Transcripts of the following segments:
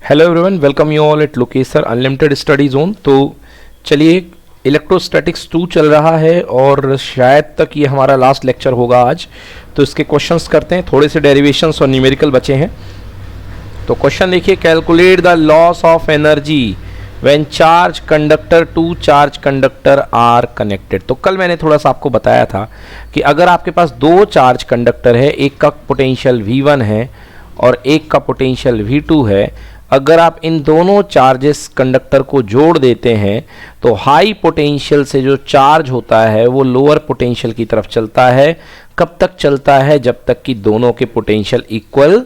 Hello everyone, welcome you all at Lokesh sir unlimited study zone. तो चलिए, electrostatics 2 चल रहा है और शायद तक ये हमारा लास्ट लेक्चर होगा आज। तो इसके क्वेश्चंस करते हैं, थोड़े से डेरिवेशंस और न्यूमेरिकल बचे हैं। तो क्वेश्चन देखिए, calculate the loss of energy when charge conductor two charge conductor are connected. तो कल मैंने थोड़ा सा आपको बताया था कि अगर आपके पास दो चार्ज कंडक्टर है, एक का पोटेंशियल V1 है और एक का पोटेंशियल V2 है, अगर आप इन दोनों चार्जेस कंडक्टर को जोड़ देते हैं तो हाई पोटेंशियल से जो चार्ज होता है वो लोअर पोटेंशियल की तरफ चलता है। कब तक चलता है? जब तक कि दोनों के पोटेंशियल इक्वल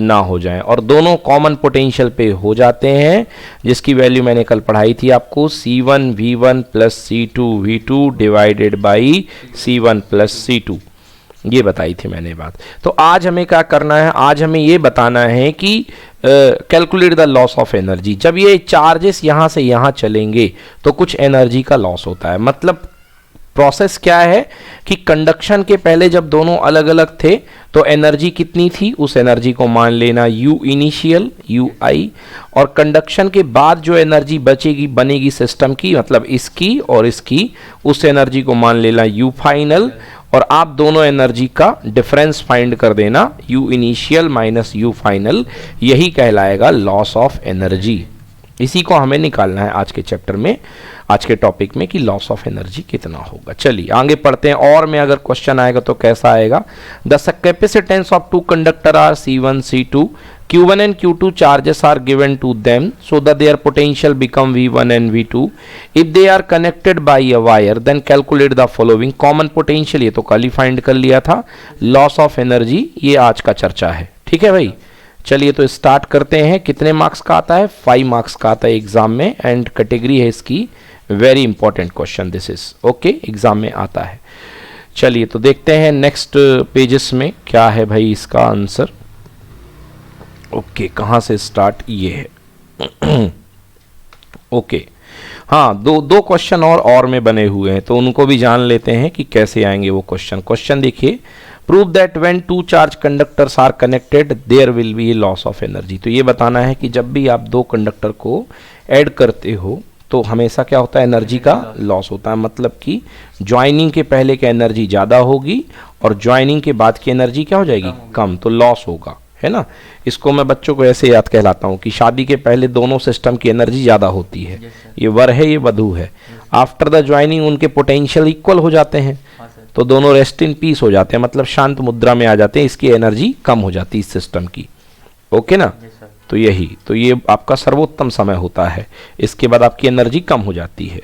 ना हो जाएं और दोनों कॉमन पोटेंशियल पे हो जाते हैं, जिसकी वैल्यू मैंने कल पढ़ाई थी आपको, C1 V1 plus C2 V2 divided by C1 plus C2, ये बताई थी मैंने बात। तो आज हमें क्या करना है? आज हमें ये बताना है कि calculate the loss of energy. जब ये चार्जेस यहाँ से यहाँ चलेंगे तो कुछ एनर्जी का लॉस होता है। मतलब प्रोसेस क्या है कि कंडक्शन के पहले जब दोनों अलग अलग थे तो एनर्जी कितनी थी, उस एनर्जी को मान लेना U इनिशियल UI, और कंडक्शन के बाद जो एनर्जी बचेगी बनेगी सिस्टम की, मतलब इसकी और इसकी, उस एनर्जी को मान लेना U फाइनल, और आप दोनों एनर्जी का डिफरेंस फाइंड कर देना U initial minus U final. यही कहलाएगा लॉस ऑफ एनर्जी। इसी को हमें निकालना है आज के चैप्टर में, आज के टॉपिक में, कि लॉस ऑफ एनर्जी कितना होगा। चलिए आगे पढ़ते हैं। और में अगर क्वेश्चन आएगा तो कैसा आएगा? The capacitance of two conductor are C1 C2, Q1 and Q2 charges are given to them so that their potential become V1 and V2. If they are connected by a wire, then calculate the following common potential। ये तो कल ही find कर लिया था। Loss of energy, ये आज का चर्चा है। ठीक है भाई, चलिए तो स्टार्ट करते हैं। कितने मार्क्स का आता है? 5 मार्क्स का आता है एग्जाम में, एंड कैटेगरी है इसकी very important question this is okay, exam में आता है। चलिए तो देखते हैं नेक्स्ट पेजेस में क्या है भाई इसका आंसर। ओके कहाँ से स्टार्ट? ये है ओके हाँ, दो क्वेश्चन और में बने हुए हैं, तो उनको भी जान लेते हैं कि कैसे आएंगे वो क्वेश्चन। क्वेश्चन देखिए, prove that when two charge conductors are connected there will be loss of energy. तो ये बताना है कि जब भी आप दो कंडक्टर को ऐड करते हो तो हमेशा क्या होता है? एनर्जी का लॉस होता है। मतलब कि ज्वाइनिंग के पहले की एनर्जी ज़्यादा होगी और ज्वाइनिंग के बाद की एनर्जी क्या हो जाएगी? कम, तो लॉस होगा, है ना। इसको मैं बच्चों को ऐसे याद कहलाता हूँ कि शादी के पहले दोनों सिस्टम की एनर्जी ज़्यादा होती है, ये वर है ये वधू है। आफ्टर द ज्वाइनिंग उनके पोटेंशियल इक्वल हो जाते हैं, तो दोनों रेस्ट इन पीस हो जाते हैं, मतलब शांत मुद्रा में आ जाते हैं, इसकी एनर्जी कम हो जाती है इस सिस्टम की। ओके ना, तो यही तो ये आपका सर्वोत्तम समय होता है, इसके बाद आपकी एनर्जी कम हो जाती है।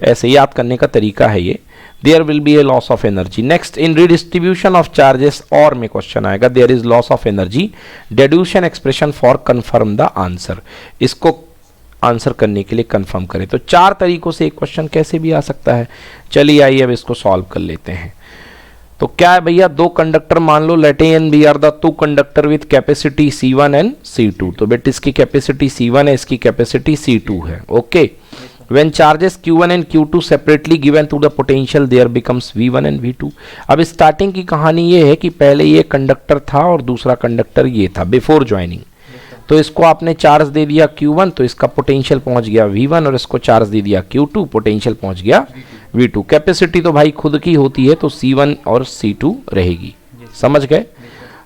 ऐसे याद करने का तरीका है ये। There will be a loss of energy. Next, in redistribution of charges और में क्वेश्चन आएगा, there is loss of energy, deduction expression for confirm the answer. इसको आंसर करने के लिए कंफर्म करें। तो 4 तरीकों से एक क्वेश्चन कैसे भी आ सकता है। चलिए आइए अब इसको सॉल्व कर लेते हैं। तो क्या है भैया, दो कंडक्टर मान लो, let N B are the two conductor with capacity C1 and C2। तो बेटा इसकी कैपेसिटी C1 है, इसकी कैपेसिटी C2 है। Okay, when charges Q1 and Q2 separately given to the potential there becomes V1 and V2। अब starting की कहानी ये है कि पहले ये कंडक्टर था और दूसरा कंडक्टर ये था बिफोर ज्वाइनिंग। तो इसको आपने चार्ज दे दिया Q1 तो इसका पोटेंशियल पहुंच गया V1, और इसको चार्ज दे दिया Q2, पोटेंशियल पहुंच गया V2। कैपेसिटी तो भाई खुद की होती है, तो C1 और C2 रहेगी। समझ गए?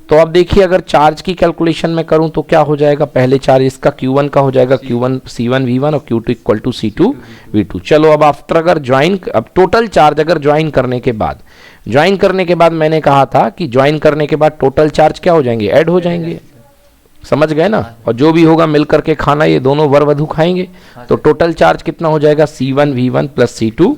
तो अब देखिए, अगर चार्ज की कैलकुलेशन में करूं तो क्या हो जाएगा? पहले चार्ज इसका Q1 का हो जाएगा Q1 C1 V1 और Q2 equal to C2 V2। चलो अब आफ्टर अगर ज्वाइन, अब टोटल चार्ज अगर ज्वाइन करने के बाद मैंने कहा था कि ज्वाइन करने के बाद टोटल चार्ज क्या हो जाएंगे? ऐड हो जाएंगे। समझ गए ना? और जो भी होगा मिल करके खाना ये दोनों वर वधू खाएंगे। तो टोटल चार्ज कितना हो जाएगा? C1 V1 plus C2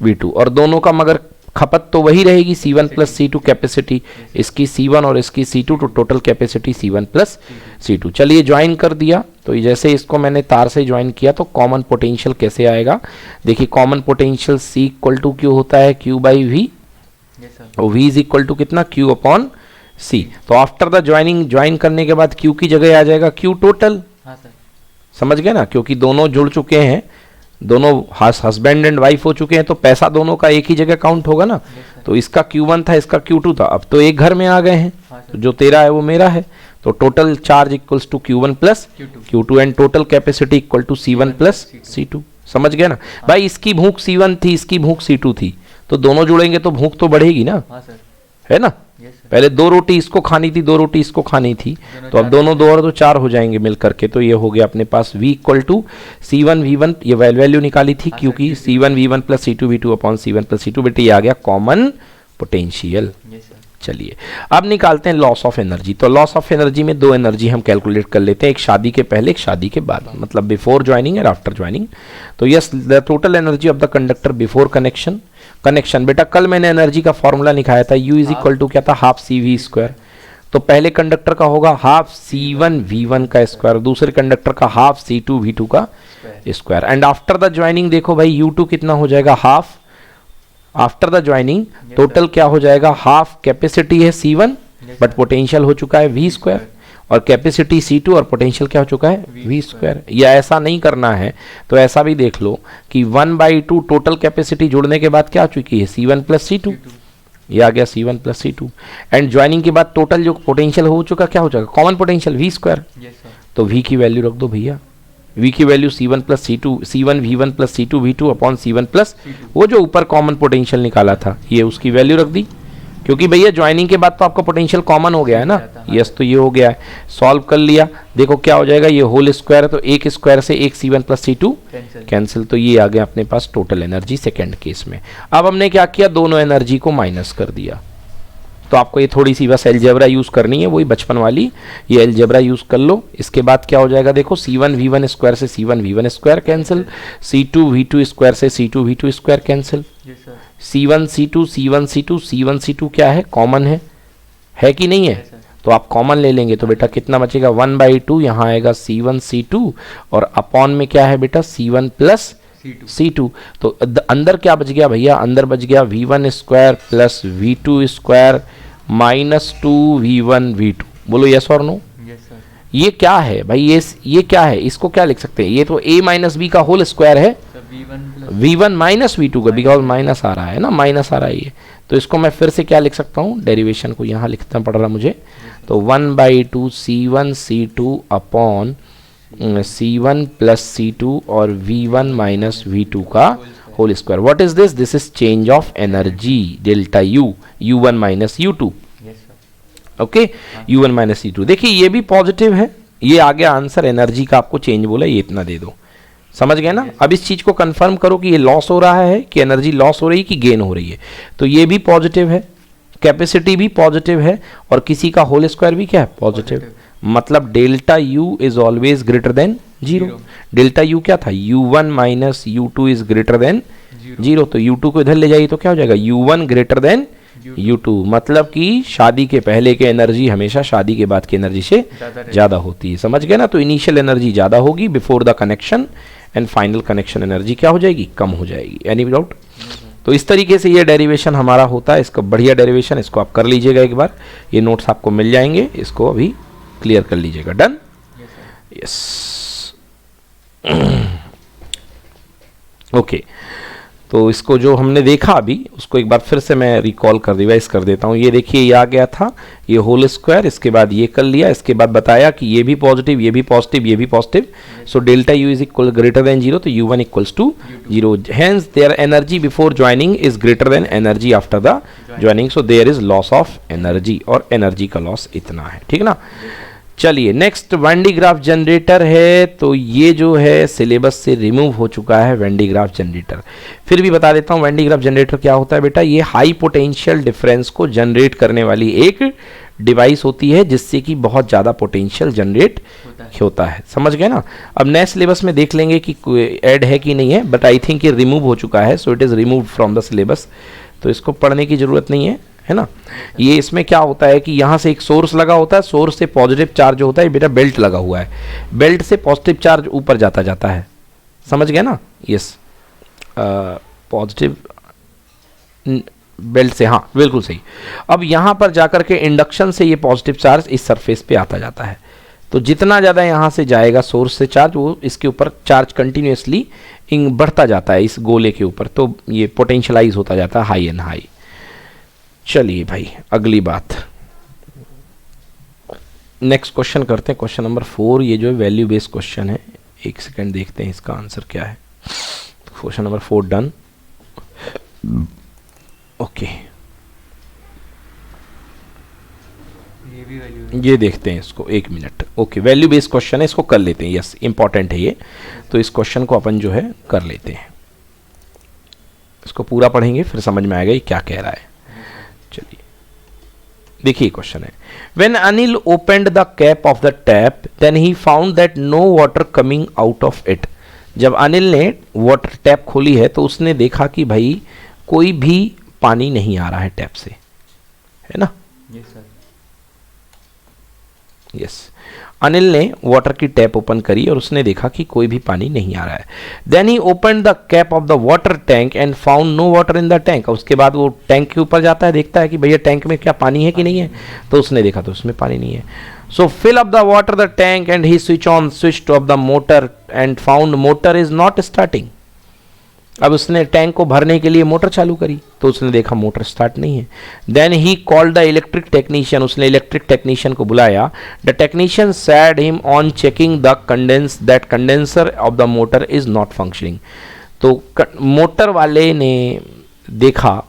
V2, और दोनों का मगर खपत तो वही रहेगी, C1 प्लस C2 कैपेसिटी, इसकी C1 और इसकी C2, तो total capacity C1 plus C2। चलिए ज्वाइन कर दिया, तो जैसे इसको मैंने तार से ज्वाइन किया तो कॉमन पोटेंशियल कैसे आएगा? देखिए common potential C equal to Q होता है Q बाई V, और V इज इक्वल टू कितना? Q upon C। तो आफ्टर द ज्वाइनिंग, ज्वाइन करने के बाद Q की जगह आ जाएगा Q टोटल। समझ गए ना? क्योंकि दोनों जुड़ चुके हैं, दोनों हस्बैंड एंड वाइफ हो चुके हैं, तो पैसा दोनों का एक ही जगह काउंट होगा ना। तो इसका Q1 था, इसका Q2 था, अब तो एक घर में आ गए हैं, तो जो तेरा है वो मेरा है, तो total charge equals to Q1 plus Q2 and total capacity equal to C1 plus C2। समझ गए ना भाई, इसकी भूख C1 थी, इसकी भूख C2 थी, तो दोनों जुड़ेंगे तो भूख तो बढ़ेगी ना। हाँ सर। है ना। पहले 2 रोटी इसको खानी थी, 2 रोटी इसको खानी थी, तो अब दोनों 2 और 2 4 हो जाएंगे मिल करके। तो ये हो गया अपने पास V equal to C1 V1, ये वैल्यू निकाली थी क्योंकि C1 V1 plus C2 V2 upon C1 plus C2, बेटे ये आ गया कॉमन पोटेंशियल। चलिए अब निकालते हैं लॉस ऑफ एनर्जी। तो लॉस ऑफ एनर्जी में 2 एनर्जी हम कैलकुलेट कर लेते हैं, एक शादी के पहले, एक शादी के बाद, मतलब बिफोर ज्वाइनिंग और आफ्टर ज्वाइनिंग। तो yes, the total energy of the conductor before connection. बेटा कल मैंने एनर्जी का फॉर्मूला निकाला था, U इज इक्वल टू क्या था, हाफ CV स्क्वायर। तो पहले कंडक्टर का होगा हाफ C1 V1 का स्क्वायर, दूसरे कंडक्टर का हाफ C2 V2 का square. And after the joining देखो भाई U2 कितना हो जाएगा, half. After the joining total क्या हो जाएगा, हाफ कैपेसिटी है C1 बट पोटेंशियल हो चुका है V स्क्वायर, और कैपेसिटी C2 और पोटेंशियल क्या हो चुका है V स्क्वायर। या ऐसा नहीं करना है तो ऐसा भी देख लो कि 1/2 टोटल कैपेसिटी जुड़ने के बाद क्या हो चुकी है, C1 प्लस C2, ये आ गया C1 plus C2। And joining के बाद टोटल जो पोटेंशियल हो चुका क्या हो जाएगा, कॉमन पोटेंशियल V स्क्वायर। तो V की वैल्यू रख दो भैया, V की value C1 plus C2, C1 V1 plus C2 V2 upon C1 plus वो जो ऊपर कॉमन पोटेंशियल निकाला था, ये उसकी वैल्यू रख दी, क्योंकि भैया ज्वाइनिंग के बाद तो आपका पोटेंशियल कॉमन हो गया है ना। यस, तो ये हो गया है, सॉल्व कर लिया। देखो क्या हो जाएगा, ये होल स्क्वायर है तो एक स्क्वायर से एक C1 प्लस C2 कैंसिल, तो ये आ गया अपने पास टोटल एनर्जी सेकेंड केस में। अब हमने क्या किया, दोनों एनर्जी को माइनस कर दिया। तो आपको ये थोड़ी सी बस एलजेब्रा यूज करनी है, वही बचपन वाली, ये एलजेब्रा यूज कर लो। इसके बाद क्या हो जाएगा, देखो C1 V1 स्क्वायर से C1 V1 square cancel, C2 V2 square से C2 V2 square cancel, C1 C2 C1 C2 C1 C2 क्या है, कॉमन है कि नहीं है। तो आप कॉमन ले लेंगे तो बेटा कितना बचेगा, 1/2 यहाँ आएगा C1 C2 और अपॉन में क्या है बेटा C1 प्लस C2। तो अंदर क्या बच गया भैया, अंदर बच गया V1 square plus V2 square minus 2V1 V2। बोलो यस और नो। ये क्या है भाई, ये क्या है, इसको क्या लिख सकते हैं, ये तो A माइनस B का होल स्क्वायर है, V1 माइनस V2 का, बिकॉज माइनस आ रहा है ना, माइनस आ रहा है ये। तो इसको मैं फिर से क्या लिख सकता हूँ, डेरिवेशन को यहाँ लिखना पड़ रहा मुझे। तो 1/2 C1 C2 upon C1 plus C2 और V1 माइनस V2 का whole square. What is this, this is change of energy delta U, U1 minus U2। Okay, U1 minus U2। देखिए ये भी पॉजिटिव है, ये आ गया आंसर, एनर्जी का आपको चेंज बोला, ये इतना दे दो। समझ गए ना। अब इस चीज को कंफर्म करो कि ये लॉस हो रहा है, कि एनर्जी लॉस हो रही है, कि गेन हो रही है। तो ये भी पॉजिटिव है, कैपेसिटी भी पॉजिटिव है, और किसी का होल स्क्वायर भी क्या है, पॉजिटिव। मतलब delta U is always greater than 0। Delta U क्या था, U1 minus U2 is greater than 0। तो U2 को इधर ले जाइए तो क्या हो जाएगा, U1 ग्रेटर देन U2। मतलब कि शादी के पहले के एनर्जी हमेशा शादी के बाद की एनर्जी से ज्यादा होती है। समझ गए ना। तो इनिशियल एनर्जी ज्यादा होगी before the connection, and final connection energy क्या हो जाएगी, कम हो जाएगी। Any doubt. तो इस तरीके से ये डेरिवेशन हमारा होता है। इसका बढ़िया डेरिवेशन, इसको आप कर लीजिएगा एक बार, ये नोट्स आपको मिल जाएंगे, इसको अभी क्लियर कर लीजिएगा। डन। यस। ओके, तो इसको जो हमने देखा अभी, उसको एक बार फिर से मैं रिकॉल कर रिवाइज कर देता हूँ। ये देखिए, ये आ गया था, ये होल स्क्वायर, इसके बाद ये कर लिया, इसके बाद बताया कि ये भी पॉजिटिव, ये भी पॉजिटिव, ये भी positive. So delta U is equal greater than 0, तो U1 equals to 0। Hence there energy before joining is greater than energy after the joining, so there is loss of energy, और energy का लॉस इतना है। ठीक ना। चलिए next Van de Graaff generator है। तो ये जो है सिलेबस से रिमूव हो चुका है वेन डी ग्राफ जनरेटर। फिर भी बता देता हूँ वेन डी ग्राफ जनरेटर क्या होता है बेटा। ये हाई पोटेंशियल डिफरेंस को जनरेट करने वाली एक डिवाइस होती है, जिससे कि बहुत ज़्यादा पोटेंशियल जनरेट होता है। समझ गए ना। अब नए सिलेबस में देख लेंगे कि ऐड है कि नहीं है, बट आई थिंक ये रिमूव हो चुका है, so it is remove from the syllabus, तो इसको पढ़ने की ज़रूरत नहीं है ना। ये इसमें क्या होता है कि यहाँ से एक सोर्स लगा होता है, सोर्स से पॉजिटिव चार्ज जो होता है बेटा बेल्ट लगा हुआ है, बेल्ट से पॉजिटिव चार्ज ऊपर जाता है। समझ गए ना। यस, पॉजिटिव बेल्ट से, हाँ बिल्कुल सही। अब यहाँ पर जाकर के इंडक्शन से ये पॉजिटिव चार्ज इस सरफेस पे आता जाता है, तो जितना ज़्यादा यहाँ से जाएगा सोर्स से चार्ज, वो इसके ऊपर चार्ज कंटिन्यूसली बढ़ता जाता है इस गोले के ऊपर, तो ये पोटेंशियलाइज होता जाता है हाई एंड हाई। चलिए भाई अगली बात, नेक्स्ट क्वेश्चन करते हैं, क्वेश्चन नंबर 4। ये जो है वैल्यू बेस्ड क्वेश्चन है, एक सेकेंड देखते हैं इसका आंसर क्या है। Question number 4 done. ओके, ये देखते हैं इसको, एक minute. Okay, value based question है, इसको कर लेते हैं। यस, इंपॉर्टेंट है ये, तो इस क्वेश्चन को अपन जो है कर लेते हैं। इसको पूरा पढ़ेंगे फिर समझ में आएगा ये क्या कह रहा है। चलिए देखिए क्वेश्चन है, when Anil opened the cap of the tap then he found that no water coming out of it. जब अनिल ने वाटर टैप खोली है तो उसने देखा कि भाई कोई भी पानी नहीं आ रहा है टैप से, है ना। यस, अनिल ने वाटर की टैप ओपन करी और उसने देखा कि कोई भी पानी नहीं आ रहा है। Then he open the cap of the water tank and found no water in the tank. उसके बाद वो टैंक के ऊपर जाता है, देखता है कि भैया टैंक में क्या पानी है कि नहीं है, तो उसने देखा तो उसमें पानी नहीं है। So fill up the water the tank and he switch off the motor and found motor is not starting. अब उसने टैंक को भरने के लिए मोटर चालू करी तो उसने देखा मोटर स्टार्ट नहीं है। Then he called the electric technician. उसने इलेक्ट्रिक टेक्नीशियन को बुलाया। The technician said him on checking the condenser of the motor is not functioning. तो मोटर वाले ने देखा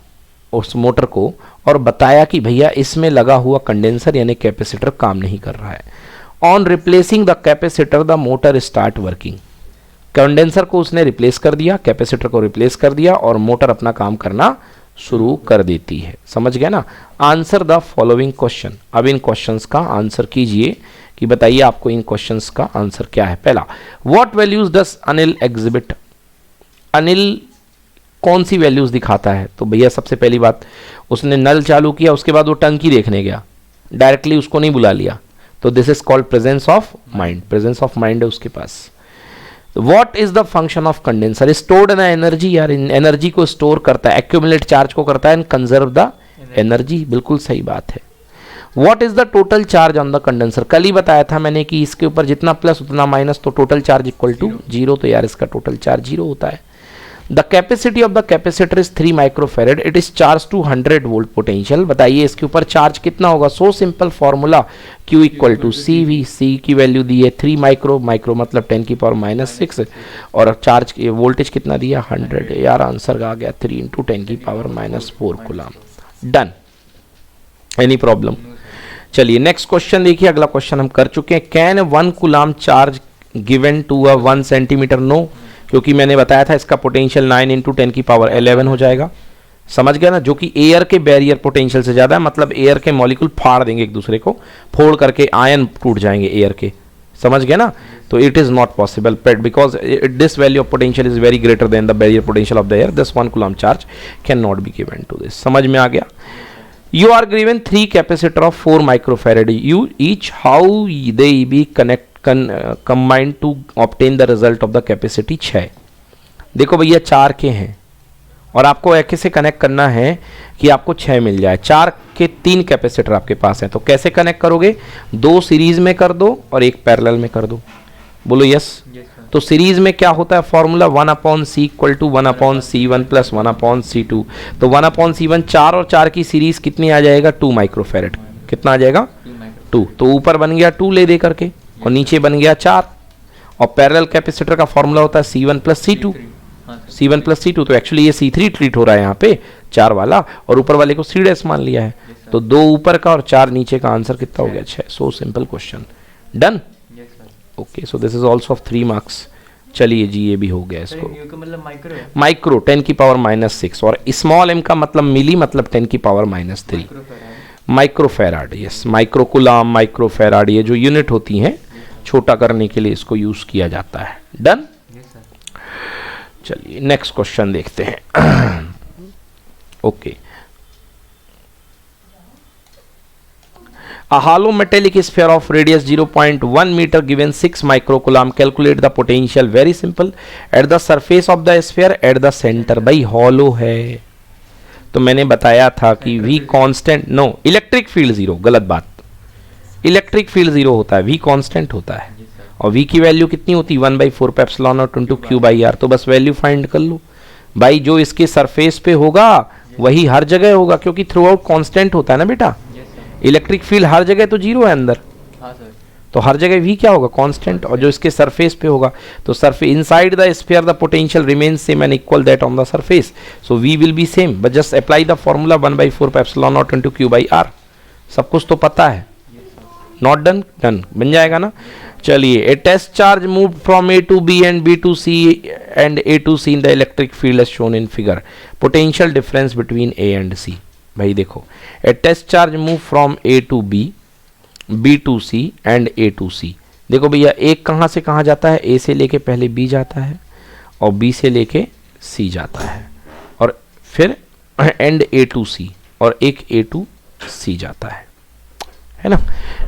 उस मोटर को और बताया कि भैया इसमें लगा हुआ कंडेंसर यानी कैपेसिटर काम नहीं कर रहा है। On replacing the capacitor the motor start working. Condenser को उसने रिप्लेस कर दिया, कैपेसिटर को रिप्लेस कर दिया और मोटर अपना काम करना शुरू कर देती है। समझ गया ना। Answer the following question. अब इन क्वेश्चंस का आंसर कीजिए कि बताइए आपको इन क्वेश्चंस का आंसर क्या है। पहला, what values does Anil exhibit. Anil कौन सी वैल्यूज दिखाता है, तो भैया सबसे पहली बात उसने नल चालू किया, उसके बाद वो टंकी देखने गया, डायरेक्टली उसको नहीं बुला लिया, तो this is called presence of mind. Presence of mind है उसके पास। What is the function of condenser? Stored ना एनर्जी, यार एनर्जी को स्टोर करता है, एक्यूमुलेट चार्ज को करता है एंड कंजर्व द एनर्जी। बिल्कुल सही बात है। What is the total charge on the condenser? कल ही बताया था मैंने कि इसके ऊपर जितना प्लस उतना माइनस, तो total charge equal to zero. तो यार इसका टोटल चार्ज जीरो होता है। The capacity of the capacitor is 3 microfarad. It is charge to 100 volt potential. बताइए इसके ऊपर चार्ज कितना होगा। So simple formula, Q equal to C V. C की वैल्यू दी है 3 माइक्रो, माइक्रो मतलब 10⁻⁻⁶, और चार्ज वोल्टेज कितना दिया 100। यार आंसर आ गया 3 × 10⁻⁻⁴ कूलम। डन। Any problem. चलिए नेक्स्ट क्वेश्चन देखिए। अगला क्वेश्चन हम कर चुके हैं। Can 1 coulomb charge given to a 1 centimetre? No, क्योंकि मैंने बताया था इसका पोटेंशियल 9 × 10⁻11 हो जाएगा। समझ गया ना, जो कि एयर के बैरियर पोटेंशियल से ज्यादा है, मतलब एयर के मॉलिक्यूल फाड़ देंगे एक दूसरे को, फोड़ करके आयन टूट जाएंगे एयर के। समझ गया ना। तो it is not possible because this value of potential is very greater than the barrier potential of the air. This 1 coulomb charge can not be given to this. समझ में आ गया। You are given 3 capacitor of 4 microfarad. You each how they be combined to obtain the result of the capacity 6। देखो भैया 4 के हैं और आपको एक से कनेक्ट करना है कि आपको 6 मिल जाए। 4 के 3 कैपेसिटर आपके पास हैं, तो कैसे कनेक्ट करोगे? 2 सीरीज में कर दो और 1 पैरेलल में कर दो। बोलो यस। तो सीरीज में क्या होता है formula? 1/c equal to 1/c1 plus 1/c2। तो 1/c1 4 और 4 की सीरीज कितनी आ जाएगा? 2 माइक्रोफेरेड। कितना आ जाएगा? 2। तो ऊपर बन गया 2 ले दे करके और नीचे बन गया 4। और पैरेलल कैपेसिटर का फॉर्मूला होता है C1 plus C2। C1 plus C2, तो एक्चुअली ये C3 ट्रीट हो रहा है यहाँ पे 4 वाला, और ऊपर वाले को C' मान लिया है। तो 2 ऊपर का और 4 नीचे का, आंसर कितना हो गया? 6। So simple question. Done. Okay, so this is also of 3 marks. चलिए जी, ये भी हो गया इसको। मतलब माइक्रो 10⁻⁻⁶, और स्मॉल m का मतलब मिली, मतलब 10⁻⁻3 माइक्रोफेराड। यस, माइक्रोकुलाम, माइक्रोफेराड, ये जो यूनिट होती हैं छोटा करने के लिए इसको यूज किया जाता है। डन। चलिए नेक्स्ट क्वेश्चन देखते हैं। Okay, a hollow metallic sphere of radius 0.1 meter given 6 microcoulomb, calculate the potential। very simple, at the surface of the sphere at the center। भाई hollow है तो मैंने बताया था कि V constant, no electric field 0, गलत बात। इलेक्ट्रिक फील्ड 0 होता है, V कांस्टेंट होता है, और V की वैल्यू कितनी होती है? 1/4 ε0 × Q/r। तो बस वैल्यू फाइंड कर लो भाई। जो इसके सरफेस पे होगा वही हर जगह होगा, क्योंकि थ्रू आउट कॉन्स्टेंट होता है ना बेटा। इलेक्ट्रिक फील्ड हर जगह तो 0 है अंदर, हाँ सर। तो हर जगह v क्या होगा, कांस्टेंट, और जो इसके सरफेस पे होगा तो surface inside the sphere the potential remains same and equal that on the surface, so v will be same, but just apply the formula 1/4 epsilon not into q by r। सब कुछ तो पता है, not done, done बन जाएगा ना। चलिए, a test charge move from A to B and B to C and A to C in the electric field as shown in figure, potential difference between A and C. भाई देखो, a test charge move from A to B, B to C and A to C. देखो भैया, एक कहाँ से कहाँ जाता है, ए से लेके पहले बी जाता है और बी से लेके सी जाता है, और फिर एंड ए टू सी, और एक ए टू सी जाता है ना।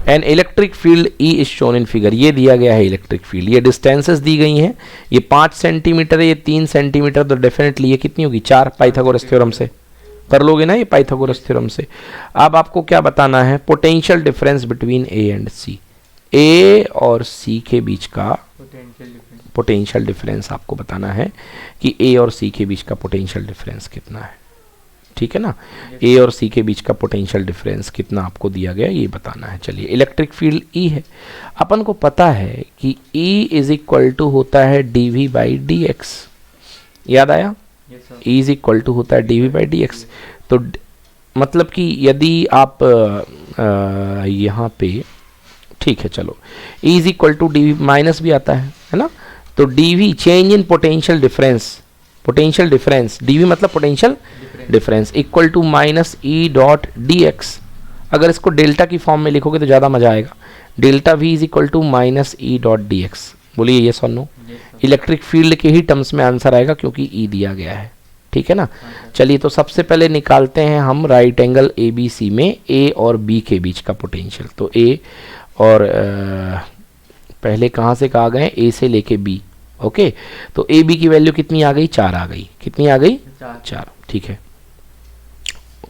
And electric field E is shown in figure, ये दिया गया है इलेक्ट्रिक फील्ड, ये डिस्टेंसेस दी गई हैं, ये 5 सेंटीमीटर है, ये 3 सेंटीमीटर, तो डेफिनेटली ये कितनी होगी, 4, पाइथागोरस थ्योरम से कर लोगे ना ये, पाइथागोरस थ्योरम से। अब आपको क्या बताना है, potential difference between A and C, A और सी के बीच का पोटेंशियल डिफरेंस आपको बताना है कि ए और सी के बीच का पोटेंशियल डिफरेंस कितना है, ठीक है ना। ए और सी के बीच का पोटेंशियल डिफरेंस कितना आपको दिया गया, ये बताना है। चलिए, इलेक्ट्रिक फील्ड ई है, अपन को पता है कि ई इज इक्वल टू होता है D V by D X, याद आया, E इज इक्वल टू होता है D V by D X. तो मतलब कि यदि आप यहाँ पे, ठीक है चलो, E is equal to D V, minus भी आता है ना, तो D V change in potential difference, potential difference, D V मतलब potential difference, equal to minus E dot D X. अगर इसको डेल्टा की फॉर्म में लिखोगे तो ज़्यादा मजा आएगा, delta V is equal to minus E dot D X. बोलिए ये और नो, इलेक्ट्रिक फील्ड के ही टर्म्स में आंसर आएगा क्योंकि ई दिया गया है, ठीक है ना। चलिए, तो सबसे पहले निकालते हैं हम right angle A B C में ए और बी के बीच का पोटेंशियल। तो ए और पहले कहाँ से कहा गए, ए से लेके बी, ओके। तो ए बी की वैल्यू कितनी आ गई, 4 आ गई, कितनी आ गई, 4, ठीक है,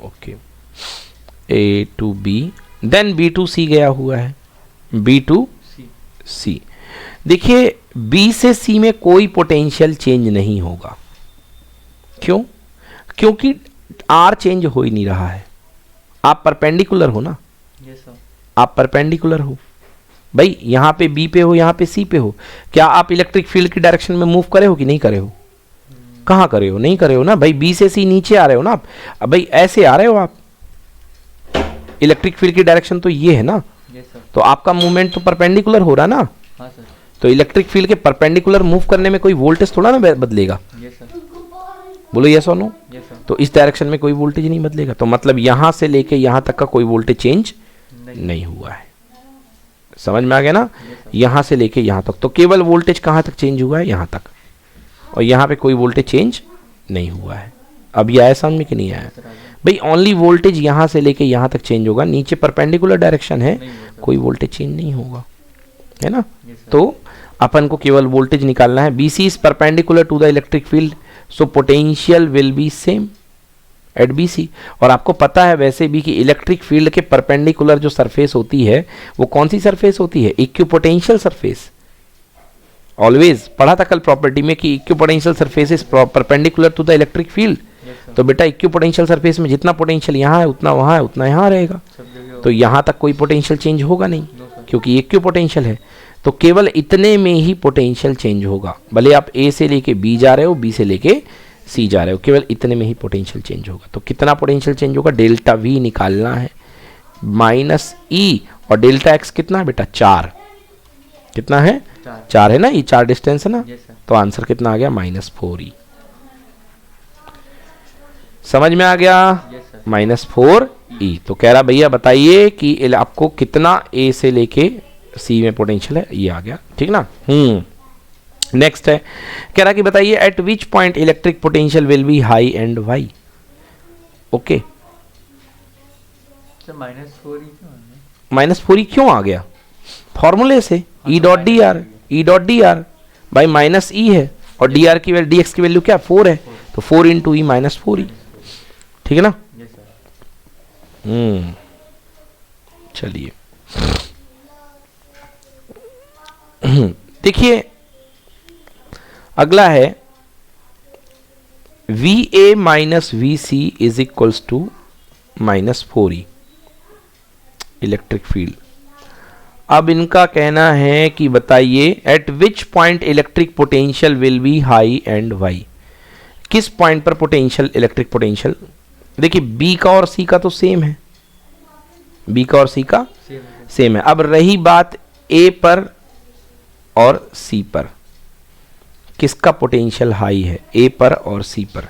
okay. A to B, then B to C गया हुआ है, बी टू सी। देखिए, बी से सी में कोई पोटेंशियल चेंज नहीं होगा, क्यों, क्योंकि आर चेंज हो ही नहीं रहा है, आप परपेंडिकुलर हो ना, आप परपेंडिकुलर हो भाई, यहाँ पे बी पे हो, यहाँ पे सी पे हो, क्या आप इलेक्ट्रिक फील्ड की डायरेक्शन में मूव करे हो कि नहीं करे हो, कहाँ करे हो, नहीं करे हो ना भाई, बी से सी नीचे आ रहे हो ना आप, अब भाई ऐसे आ रहे हो आप, इलेक्ट्रिक फील्ड की डायरेक्शन तो ये है ना, तो आपका मूवमेंट तो परपेंडिकुलर हो रहा ना, तो इलेक्ट्रिक फील्ड के परपेंडिकुलर मूव करने में कोई वोल्टेज थोड़ा ना बदलेगा, बोलो यस और नो, तो इस डायरेक्शन में कोई वोल्टेज नहीं बदलेगा, तो मतलब यहां से लेके यहां तक का कोई वोल्टेज चेंज नहीं हुआ है, समझ में आ गया ना। यहां से लेके यहां तक तो केवल वोल्टेज कहां तक चेंज हुआ है, यहां तक, और यहां पे कोई वोल्टेज चेंज नहीं हुआ है। अब ये आया समझ में कि नहीं आया भाई, ओनली वोल्टेज यहां से लेके यहां तक चेंज होगा, नीचे परपेंडिकुलर डायरेक्शन है, कोई वोल्टेज चेंज नहीं होगा, है ना। तो अपन को केवल वोल्टेज निकालना है, B C is perpendicular to the electric field, so potential will be same at B C. और आपको पता है वैसे भी कि इलेक्ट्रिक फील्ड के परपेंडिकुलर जो सरफेस होती है वो कौन सी सरफेस होती है, इक्विपोटेंशियल सरफेस। ऑलवेज पढ़ा था कल प्रॉपर्टी में कि equipotential surface is perpendicular to the electric field. तो बेटा इक्विपोटेंशियल सरफेस में जितना पोटेंशियल यहाँ है उतना वहाँ है उतना यहाँ रहेगा, तो यहाँ तक कोई पोटेंशियल चेंज होगा नहीं क्योंकि इक्विपोटेंशियल है, तो केवल इतने में ही पोटेंशियल चेंज होगा, भले आप ए से लेके बी जा रहे हो, बी से लेके सी जा रहे हो, केवल इतने में ही पोटेंशियल चेंज होगा। तो कितना पोटेंशियल चेंज होगा, डेल्टा वी निकालना है, माइनस ई, और डेल्टा एक्स कितना है बेटा, 4, कितना है, 4 है ना, ये 4 डिस्टेंस है ना, तो आंसर कितना आ गया, -4E। समझ में आ गया, -4E। तो कह रहा भैया बताइए कि आपको कितना ए से लेके सी में पोटेंशियल है, ये आ गया, ठीक ना। नेक्स्ट है, कह रहा कि बताइए at which point electric potential will be high and why. Okay, -4E क्यों आ गया, फॉर्मूले से E dot D R, E dot D R by -E है, और डी आर की वैल्यू, डी एक्स की वैल्यू क्या 4 है, तो 4 इंटू ई -4E, ठीक है ना। चलिए देखिए अगला है, V A minus V C is equals to -4E electric field. अब इनका कहना है कि बताइए at which point electric potential will be high and why, किस पॉइंट पर पोटेंशियल इलेक्ट्रिक पोटेंशियल, देखिए बी का और सी का तो सेम है, बी का और सी का सेम है। अब रही बात ए पर और सी पर, किसका पोटेंशियल हाई है, ए पर और सी पर।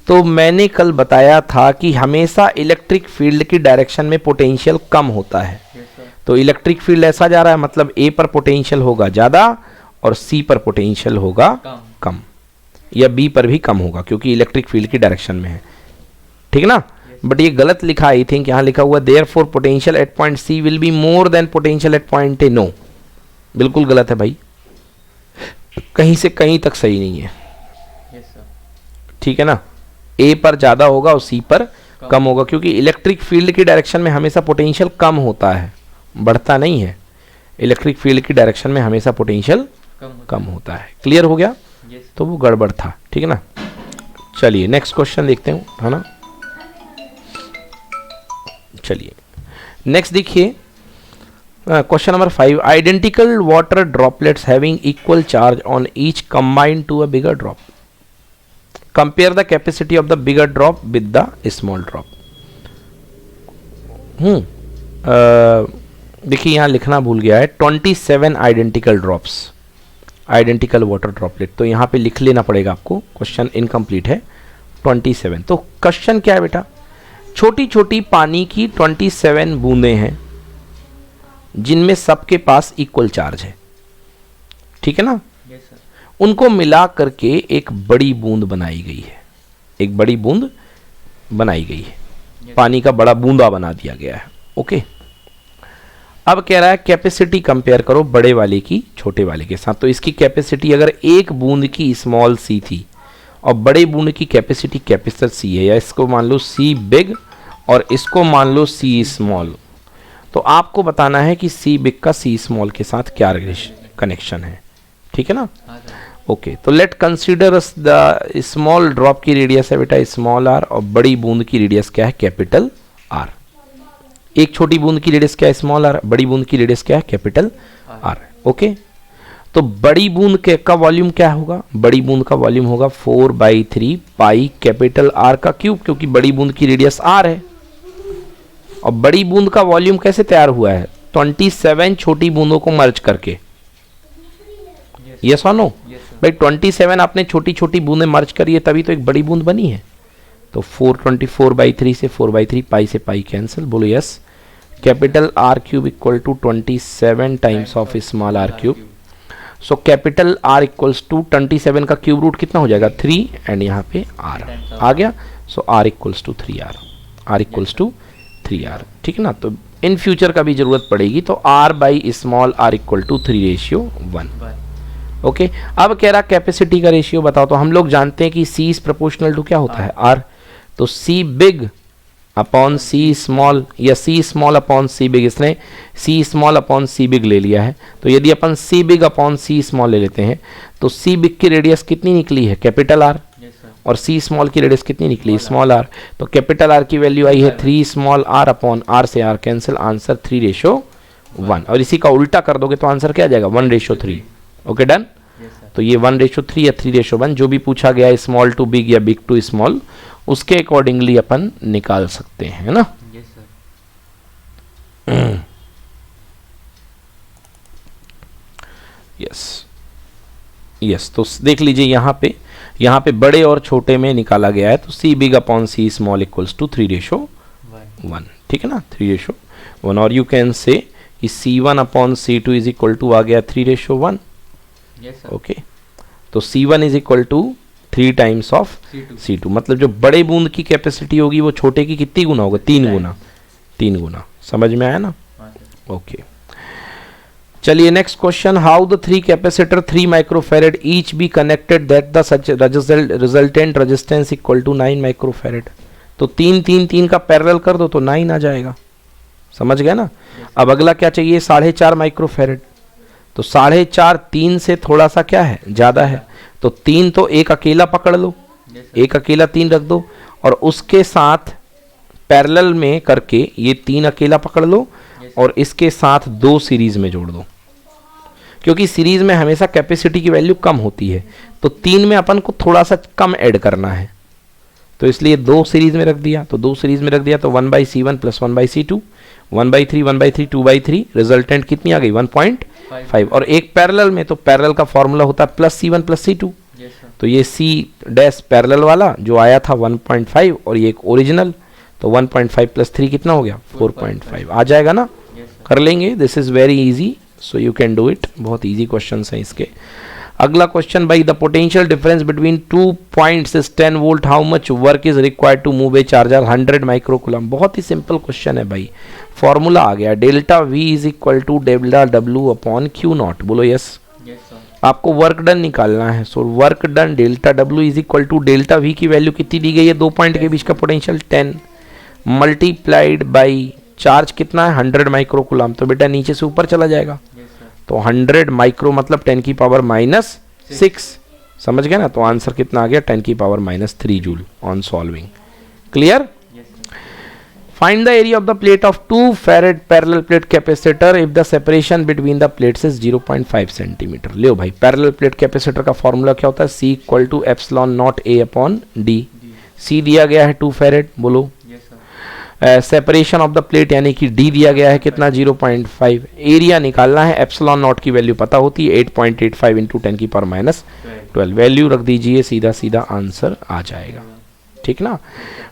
तो मैंने कल बताया था कि हमेशा इलेक्ट्रिक फील्ड की डायरेक्शन में पोटेंशियल कम होता है। तो इलेक्ट्रिक फील्ड ऐसा जा रहा है, मतलब ए पर पोटेंशियल होगा ज़्यादा और सी पर पोटेंशियल होगा कम, या बी पर भी कम होगा क्योंकि इलेक्ट्रिक फील्ड की डायरेक्शन में है, ठीक ना। बट ये गलत लिखा, आई थिंक यहाँ लिखा हुआ therefore potential at point C will be more than potential at point A. No, बिल्कुल गलत है भाई, कहीं से कहीं तक सही नहीं है, ठीक है ना। ए पर ज़्यादा होगा और सी पर कम होगा क्योंकि इलेक्ट्रिक फील्ड की डायरेक्शन में हमेशा पोटेंशियल कम होता है, बढ़ता नहीं है। इलेक्ट्रिक फील्ड की डायरेक्शन में हमेशा पोटेंशियल कम होता है। क्लियर हो गया? तो वो गड़बड़ था, ठीक है ना। चलिए नेक्स्ट क्वेश्चन देखते हैं, है ना। चलिए नेक्स्ट देखिए, question number 5, identical water droplets having equal charge on each combined to a bigger drop, compare the capacity of the bigger drop with the small drop. देखिए यहाँ लिखना भूल गया है, 27 identical drops, identical water droplet, तो यहाँ पे लिख लेना पड़ेगा आपको, क्वेश्चन इनकम्प्लीट है 27। तो क्वेश्चन क्या है बेटा, छोटी छोटी पानी की 27 बूंदें हैं जिनमें सबके पास इक्वल चार्ज है, ठीक है ना। उनको मिला करके एक बड़ी बूंद बनाई गई है, एक बड़ी बूंद बनाई गई है, पानी का बड़ा बूंदा बना दिया गया है, ओके। अब कह रहा है कैपेसिटी कंपेयर करो बड़े वाले की छोटे वाले के साथ। तो इसकी कैपेसिटी अगर एक बूंद की स्मॉल सी थी और बड़े बूंद की कैपेसिटी कैपिटल सी है, या इसको मान लो सी बिग और इसको मान लो सी स्मॉल, तो आपको बताना है कि सी बिग का सी स्मॉल के साथ क्या कनेक्शन है, ठीक है ना। ओके, तो late consider the small drop की रेडियस है बेटा स्मॉल आर और बड़ी बूंद की रेडियस क्या है कैपिटल आर। एक छोटी बूंद की रेडियस क्या है स्मॉल आर, बड़ी बूंद की रेडियस क्या है कैपिटल आर, ओके। तो बड़ी बूंद के का वॉल्यूम क्या होगा, बड़ी बूंद का वॉल्यूम होगा 4/3 पाई कैपिटल आर का क्यूब, क्योंकि बड़ी बूंद की रेडियस आर है। और बड़ी बूंद का वॉल्यूम कैसे तैयार हुआ है, 27 छोटी बूंदों को मर्ज करके, यस और नो भाई। 27 आपने छोटी छोटी बूंदें मर्ज करी है तभी तो एक बड़ी बूंद बनी है। तो 424/3 से 4/3 पाई से पाई कैंसिल, बोलो yes. Capital R cube equal to 27 times of small R cube. So capital R equals to 27 का क्यूब रूट कितना हो जाएगा 3 एंड यहाँ पे आर आ गया। So R equals to 3r, R equals to 3r, ठीक है ना। तो इन फ्यूचर का भी जरूरत पड़ेगी तो r by small R equal to 3:1, okay. अब कह रहा कैपेसिटी का रेशियो बताओ, तो हम लोग जानते हैं कि C इज प्रोपोर्शनल टू क्या होता है R, तो C big upon C small या C small upon C big, इसने C small upon C big ले लिया है। तो यदि अपन C big upon C small ले लेते हैं तो C बिग की रेडियस कितनी निकली है कैपिटल R, और C स्मॉल की रेडियस कितनी निकली स्मॉल r। तो कैपिटल R की वैल्यू आई है 3 स्मॉल r अपॉन r से r कैंसिल, आंसर 3:1। और इसी का उल्टा कर दोगे तो आंसर क्या आ जाएगा 1:3, ओके डन। तो ये 1:3 या 3:1 जो भी पूछा गया है स्मॉल टू बिग या बिग टू स्मॉल उसके अकॉर्डिंगली अपन निकाल सकते हैं ना। यस तो देख लीजिए यहाँ पे बड़े और छोटे में निकाला गया है तो C big upon C small equals to 3:1, ठीक है ना 3:1। और यू कैन से कि C1 upon C2 is equal to आ गया 3:1, ओके। तो C1 is equal to 3 times of C2, मतलब जो बड़े बूंद की कैपेसिटी होगी वो छोटे की कितनी गुना होगा 3 गुना। समझ में आया ना, ओके। चलिए next question, how the 3 capacitor 3 microfarad each be connected that the such resultant resistance equal to 9 microfarad. तो 3 का पैरेलल कर दो तो 9 आ जाएगा, समझ गए ना। अब अगला क्या चाहिए 4.5 माइक्रोफैरेड, तो 4.5 3 से थोड़ा सा क्या है ज्यादा है, तो 3 तो एक अकेला पकड़ लो, एक अकेला 3 रख दो और उसके साथ पैरेलल में करके ये 3 अकेला पकड़ लो और इसके साथ 2 सीरीज में जोड़ दो, क्योंकि सीरीज में हमेशा कैपेसिटी की वैल्यू कम होती है, तो 3 में अपन को थोड़ा सा कम ऐड करना है, तो इसलिए 2 सीरीज में रख दिया। तो 2 सीरीज में रख दिया तो 1/C1 प्लस 1/C2, 1/3 1/3 2/3, रिजल्टेंट कितनी आ गई 1.5। और एक पैरेलल में, तो पैरेलल का फॉर्मूला होता है +C1 + C2, तो ये C डैश पैरेलल वाला जो आया था 1.5 और ये एक ओरिजिनल, तो 1.5 + 3 कितना हो गया 4.5 आ जाएगा ना। कर लेंगे, this is very easy, so you can do it. बहुत इजी क्वेश्चन हैं इसके। अगला क्वेश्चन भाई, the potential difference between 2 points is 10 volt, how much work is required to move a charger 100 microcoulomb. बहुत ही सिंपल क्वेश्चन है भाई, formula आ गया delta V is equal to delta W upon Q0। बोलो यस। आपको work done निकालना है, सो work done delta W is equal to delta V की वैल्यू कितनी दी गई है, 2 पॉइंट के बीच का पोटेंशियल 10 मल्टीप्लाइड बाई चार्ज कितना है 100 माइक्रोकूलम, तो बेटा नीचे से ऊपर चला जाएगा, तो 100 माइक्रो मतलब 10⁻⁻6, समझ गए ना। तो आंसर कितना आ गया 10⁻⁻3 joule on solving. Clear. Find the area of the plate of 2 farad parallel plate capacitor if the separation between the plates is 0.5 centimetre. ले भाई, पैरेलल प्लेट कैपेसिटर का फॉर्मूला क्या होता है, C = ε0 A/d। C दिया गया है 2 फैरेड, बोलो। सेपरेशन ऑफ द प्लेट यानी कि D दिया गया है कितना 0.5। एरिया निकालना है, ε0 की वैल्यू पता होती है 8.85 × 10⁻12। वैल्यू रख दीजिए, सीधा सीधा आंसर आ जाएगा, ठीक ना।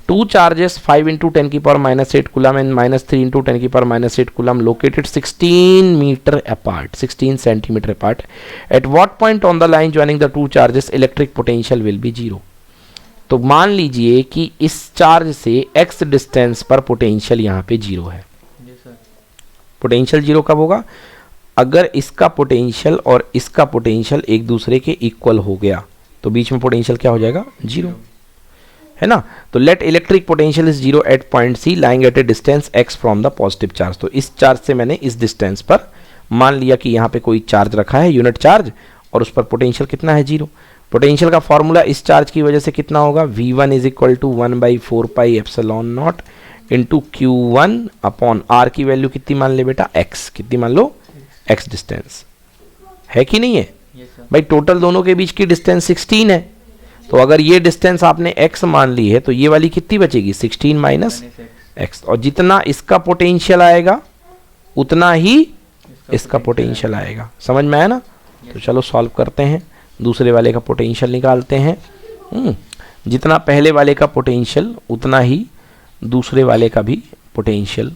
2 charges 5 × 10⁻8 coulomb and -3 × 10⁻8 coulomb located 16 metre apart, 16 centimetre apart. At what point on the line joining the 2 charges electric potential will be 0। तो मान लीजिए कि इस चार्ज से x डिस्टेंस पर पोटेंशियल यहाँ पे 0 है। पोटेंशियल 0 कब होगा, अगर इसका पोटेंशियल और इसका पोटेंशियल एक दूसरे के इक्वल हो गया, तो बीच में पोटेंशियल क्या हो जाएगा 0, है ना। तो let electric potential is 0 at point C lying at a distance x from the positive charge. तो इस चार्ज से मैंने इस डिस्टेंस पर मान लिया कि यहाँ पे कोई चार्ज रखा है, यूनिट चार्ज, और उस पर पोटेंशियल कितना है 0। पोटेंशियल का फॉर्मूला इस चार्ज की वजह से कितना होगा, V1 is equal to 1/4πε0 into Q1 upon R की वैल्यू कितनी मान ले बेटा x, कितनी मान लो x डिस्टेंस है कि नहीं है। भाई टोटल दोनों के बीच की डिस्टेंस 16 है, तो अगर ये डिस्टेंस आपने x मान ली है तो ये वाली कितनी बचेगी 16 - x, और जितना इसका पोटेंशियल आएगा उतना ही इसका पोटेंशियल आएगा। समझ में आया ना। तो चलो सॉल्व करते हैं, दूसरे वाले का पोटेंशियल निकालते हैं। जितना पहले वाले का पोटेंशियल उतना ही दूसरे वाले का भी पोटेंशियल।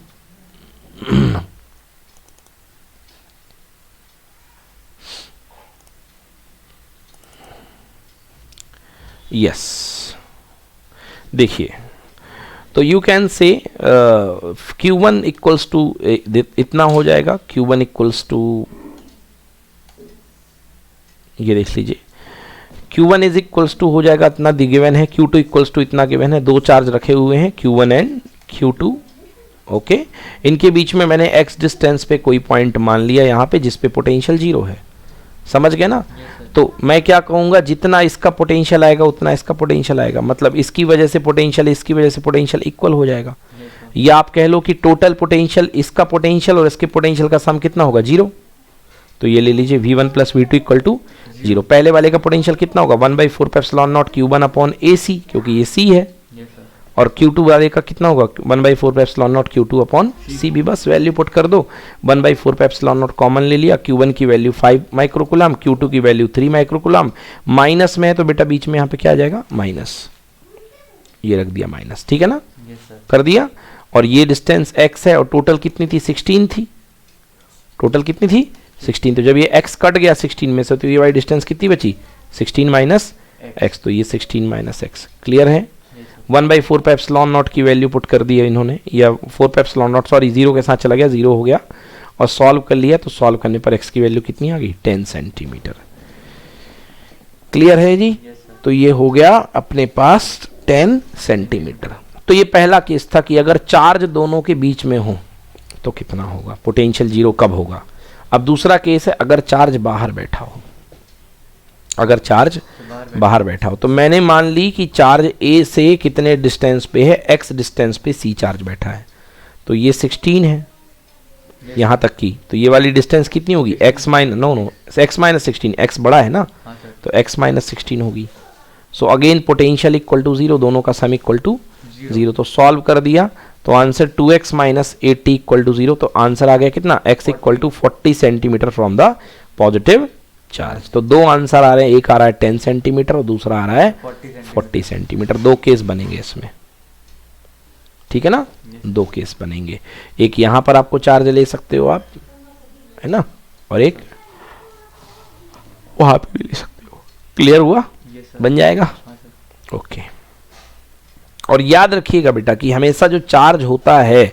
यस, देखिए, तो you can say Q1 equals to इतना हो जाएगा, Q1 इक्वल्स टू, ये देख लीजिए, Q1 इज इक्वल्स टू हो जाएगा इतना गिवन है, Q2 इक्वल्स टू इतना गिवन है। 2 चार्ज रखे हुए हैं Q1 एंड Q2, ओके। इनके बीच में मैंने x डिस्टेंस पे कोई पॉइंट मान लिया यहाँ पे जिसपे पोटेंशियल 0 है, समझ गए ना। तो मैं क्या कहूँगा, जितना इसका पोटेंशियल आएगा उतना इसका पोटेंशियल आएगा, मतलब इसकी वजह से पोटेंशियल इसकी वजह से पोटेंशियल इक्वल हो जाएगा। या आप कह लो कि टोटल पोटेंशियल, इसका पोटेंशियल और इसके पोटेंशियल का सम कितना होगा 0। तो ये ले लीजिए V1 + V2 इक्वल टू 0। पहले वाले का पोटेंशियल कितना होगा 1/4πε0 Q1 अपॉन AC, क्योंकि ये C है, और Q2 वाले का कितना होगा 1/4πε0 Q2 अपॉन C भी, बस वैल्यू पुट कर दो। 1/4πε0 कॉमन ले लिया, Q1 की वैल्यू 5 माइक्रोकूलम, Q2 की वैल्यू 3 माइक्रोकूलम, माइनस में है तो बेटा बीच में यहाँ पे क्या आ जाएगा माइनस, ये रख दिया माइनस, ठीक है ना। कर दिया, और ये डिस्टेंस x है और टोटल कितनी थी 16 थी, टोटल कितनी थी 16। तो जब ये x कट गया 16 में से तो ये वाली डिस्टेंस कितनी बची 16 - x, तो ये 16 - x। क्लियर है। 1/4πε0 की वैल्यू पुट कर दी है इन्होंने, या 4πε0 सॉरी 0 के साथ चला गया, 0 हो गया, और सॉल्व कर लिया। तो सॉल्व करने पर x की वैल्यू कितनी आ गई 10 सेंटीमीटर। क्लियर है जी। तो ये हो गया अपने पास 10 सेंटीमीटर। तो ये पहला केस था कि अगर चार्ज दोनों के बीच में हो तो कितना होगा, पोटेंशियल 0 कब होगा। अब दूसरा केस है अगर चार्ज बाहर बैठा हो, अगर चार्ज बाहर बैठा हो, तो मैंने मान ली कि चार्ज A से कितने डिस्टेंस पे है, x डिस्टेंस पे C चार्ज बैठा है, तो ये 16 है, यहाँ तक की, तो ये वाली डिस्टेंस कितनी होगी, x minus x minus 16, x बड़ा है ना, तो x माइनस 16 होगी। So again potential equal to 0, दोनों का सम इक्वल टू 0। तो सॉल्व कर दिया तो answer 2x minus 80 equal to 0, तो आंसर आ गया कितना, x equal to 40 centimetre from the positive charge. तो दो आंसर आ रहे हैं, एक आ रहा है 10 सेंटीमीटर और दूसरा आ रहा है 40 सेंटीमीटर। दो केस बनेंगे इसमें, ठीक है ना, दो केस बनेंगे। एक यहां पर आपको चार्ज ले सकते हो आप, है ना, और एक वहां पे भी ले सकते हो। क्लियर हुआ, बन जाएगा, ओके। और याद रखिएगा बेटा कि हमेशा जो चार्ज होता है,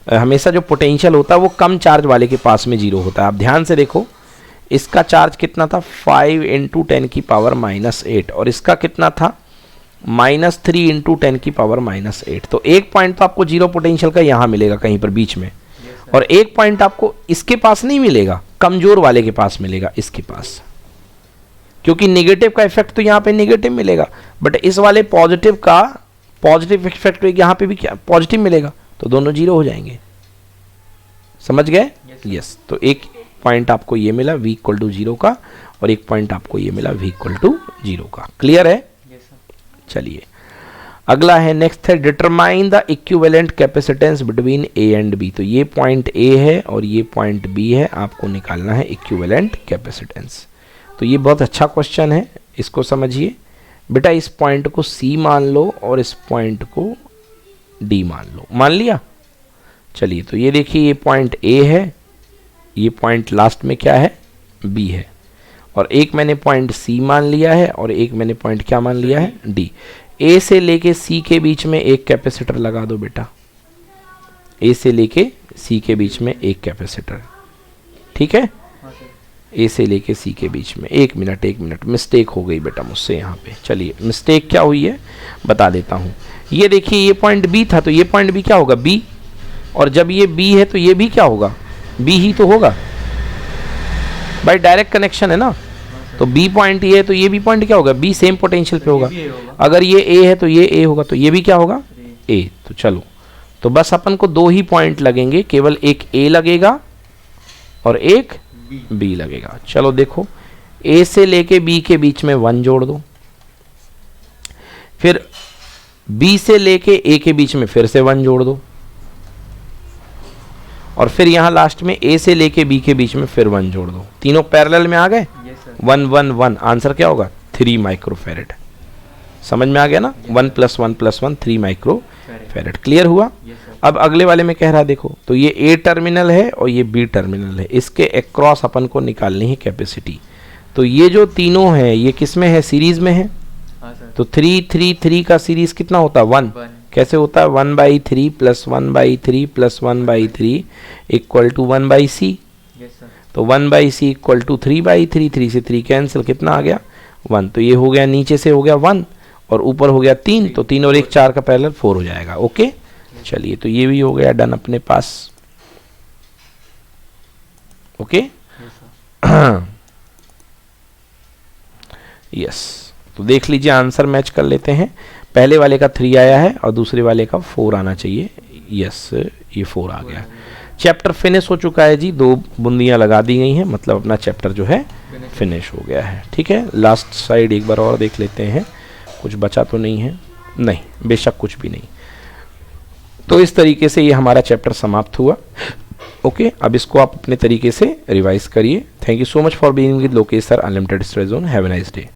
हमेशा जो पोटेंशियल होता है वो कम चार्ज वाले के पास में 0 होता है। आप ध्यान से देखो, इसका चार्ज कितना था, 5 × 10 की पावर -8, और इसका कितना था, -3 × 10 की पावर -8। तो एक पॉइंट तो आपको 0 पोटेंशियल का यहाँ मिलेगा कहीं पर बीच में, और एक पॉइंट आपको इसके पास नहीं मिलेगा, कमजोर वाले के पास मिलेगा, इसके पास, क्योंकि नेगेटिव का इफेक्ट तो यहाँ पे नेगेटिव मिलेगा, बट इस वाले पॉजिटिव का पॉजिटिव इफेक्ट यहाँ पे भी क्या पॉजिटिव मिलेगा, तो दोनों 0 हो जाएंगे। समझ गए, यस। तो एक पॉइंट आपको ये मिला v इक्वल टू 0 का, और एक पॉइंट आपको ये मिला v इक्वल टू 0 का। क्लियर है, चलिए अगला है, नेक्स्ट है, determine the equivalent capacitance between a and b। तो ये पॉइंट a है और ये पॉइंट b है, आपको निकालना है इक्विवेलेंट कैपेसिटेंस। तो ये बहुत अच्छा क्वेश्चन है, इसको समझिए बेटा। इस पॉइंट को C मान लो और इस पॉइंट को D मान लो, मान लिया। चलिए तो ये देखिए, ये पॉइंट A है, ये पॉइंट लास्ट में क्या है, B है, और एक मैंने पॉइंट C मान लिया है और एक मैंने पॉइंट क्या मान लिया है, D। A से लेके C के बीच में एक कैपेसिटर लगा दो बेटा, A से लेके C के बीच में एक कैपेसिटर, ठीक है, A से लेके C के बीच में। एक मिनट, मिस्टेक हो गई बेटा मुझसे यहाँ पे। चलिए मिस्टेक क्या हुई है बता देता हूँ। ये देखिए, ये पॉइंट B था, तो ये पॉइंट B क्या होगा, B, और जब ये B है तो ये भी क्या होगा, B ही तो होगा भाई, डायरेक्ट कनेक्शन है ना। तो B पॉइंट ये है तो ये भी पॉइंट क्या होगा, B सेम पोटेंशियल पे होगा। अगर ये A है तो ये A होगा, तो ये भी क्या होगा, A। तो चलो, तो बस अपन को दो ही पॉइंट लगेंगे, केवल एक A लगेगा और एक B लगेगा। चलो देखो, A से लेके B के बीच में 1 जोड़ दो, फिर B से लेके A के बीच में फिर से 1 जोड़ दो, और फिर यहां लास्ट में A से लेके B के बीच में फिर 1 जोड़ दो। तीनों पैरेलल में आ गए, 1 1 1, आंसर क्या होगा, 3 माइक्रोफैरेड। समझ में आ गया ना, 1 + 1 + 1 3 माइक्रोफैरेड। क्लियर हुआ। अब अगले वाले में कह रहा, देखो तो ये A टर्मिनल है और ये B टर्मिनल है, इसके अक्रॉस अपन को निकालनी है कैपेसिटी। तो ये जो तीनों है ये किस में है, सीरीज में है। तो 3 3 3 का सीरीज कितना होता है, 1। कैसे होता है, 1/3 + 1/3 + 1/3 इक्वल टू 1/c। तो 1/c इक्वल टू 3/3, 3 से 3 कैंसिल, कितना आ गया, 1। तो ये हो गया, नीचे से हो गया 1 और ऊपर हो गया 3, तो 3 और 1 4 का पैरेलल 4 हो जाएगा। ओके, चलिए तो ये भी हो गया डन अपने पास। Okay, yes. तो देख लीजिए, आंसर मैच कर लेते हैं। पहले वाले का 3 आया है और दूसरे वाले का 4 आना चाहिए। यस, ये 4 आ गया। चैप्टर फिनिश हो चुका है जी, 2 बूंदियां लगा दी गई हैं, मतलब अपना चैप्टर जो है फिनिश हो गया है। ठीक है, लास्ट साइड एक बार और देख लेते हैं, कुछ बचा तो नहीं है, नहीं, बेशक कुछ भी नहीं। तो इस तरीके से ये हमारा चैप्टर समाप्त हुआ। ओके, अब इसको आप अपने तरीके से रिवाइज करिए। Thank you so much for being with Lokesh sir, unlimited study zone. Have a nice day.